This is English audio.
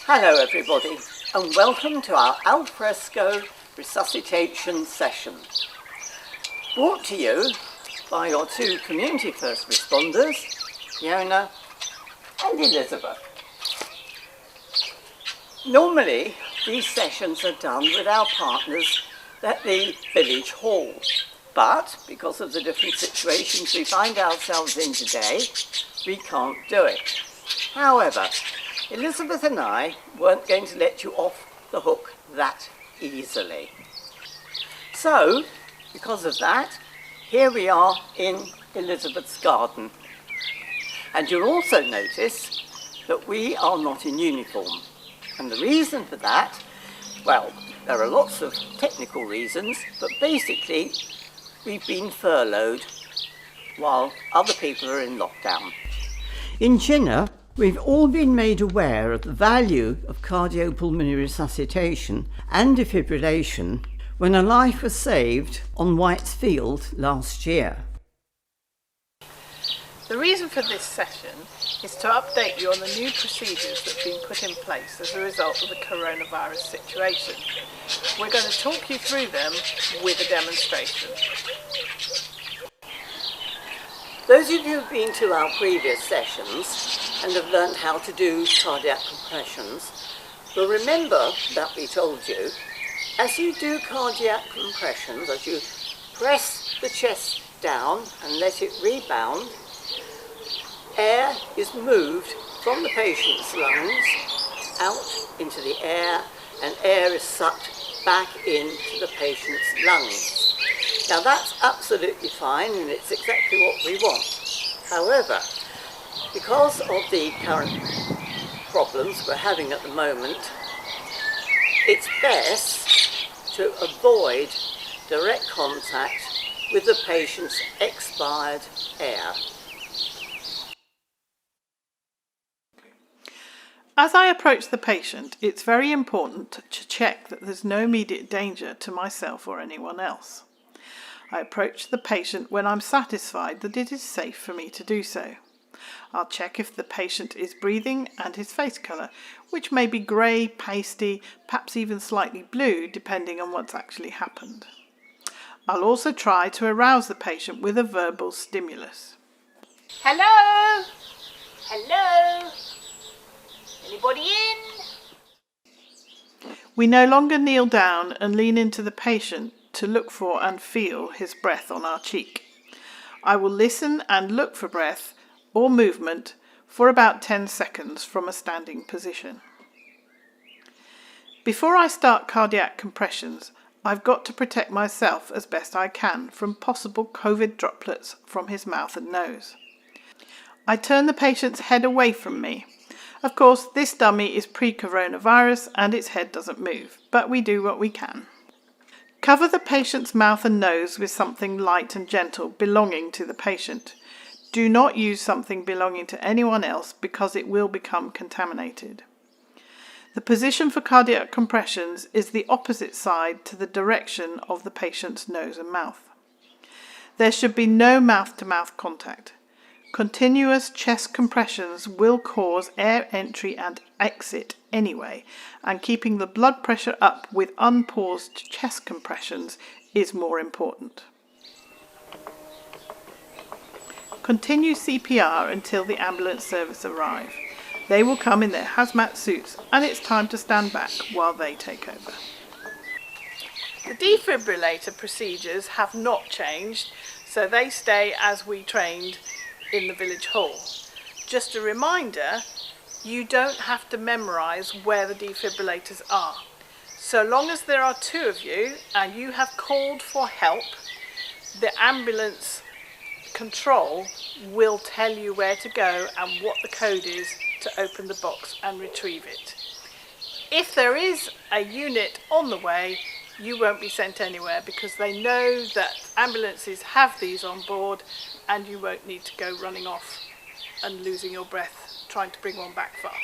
Hello everybody and welcome to our alfresco resuscitation session. Brought to you by your two community first responders, Fiona and Elizabeth. Normally these sessions are done with our partners at the village hall, but because of the different situations we find ourselves in today, we can't do it. However, Elizabeth and I weren't going to let you off the hook that easily. So, because of that, here we are in Elizabeth's garden. And you'll also notice that we are not in uniform. And the reason for that, well, there are lots of technical reasons, but basically we've been furloughed while other people are in lockdown. In Chinnor, we've all been made aware of the value of cardiopulmonary resuscitation and defibrillation when a life was saved on White's Field last year. The reason for this session is to update you on the new procedures that have been put in place as a result of the coronavirus situation. We're going to talk you through them with a demonstration. Those of you who've been to our previous sessions and have learned how to do cardiac compressions will remember that we told you, as you do cardiac compressions, as you press the chest down and let it rebound, air is moved from the patient's lungs out into the air, and air is sucked back into the patient's lungs. Now that's absolutely fine and it's exactly what we want. However, because of the current problems we're having at the moment, it's best to avoid direct contact with the patient's expired air. As I approach the patient, it's very important to check that there's no immediate danger to myself or anyone else. I approach the patient when I'm satisfied that it is safe for me to do so. I'll check if the patient is breathing and his face colour, which may be grey, pasty, perhaps even slightly blue, depending on what's actually happened. I'll also try to arouse the patient with a verbal stimulus. Hello? Hello? Anybody in? We no longer kneel down and lean into the patient to look for and feel his breath on our cheek. I will listen and look for breath or movement for about 10 seconds from a standing position. Before I start cardiac compressions, I've got to protect myself as best I can from possible COVID droplets from his mouth and nose. I turn the patient's head away from me. Of course, this dummy is pre-coronavirus and its head doesn't move, but we do what we can. Cover the patient's mouth and nose with something light and gentle belonging to the patient. Do not use something belonging to anyone else because it will become contaminated. The position for cardiac compressions is the opposite side to the direction of the patient's nose and mouth. There should be no mouth-to-mouth contact. Continuous chest compressions will cause air entry and exit anyway, and keeping the blood pressure up with unpaused chest compressions is more important. Continue CPR until the ambulance service arrive. They will come in their hazmat suits and it's time to stand back while they take over. The defibrillator procedures have not changed, so they stay as we trained in the village hall. Just a reminder, you don't have to memorise where the defibrillators are. So long as there are two of you and you have called for help, the ambulance control will tell you where to go and what the code is to open the box and retrieve it. If there is a unit on the way, you won't be sent anywhere because they know that ambulances have these on board and you won't need to go running off and losing your breath trying to bring one back fast.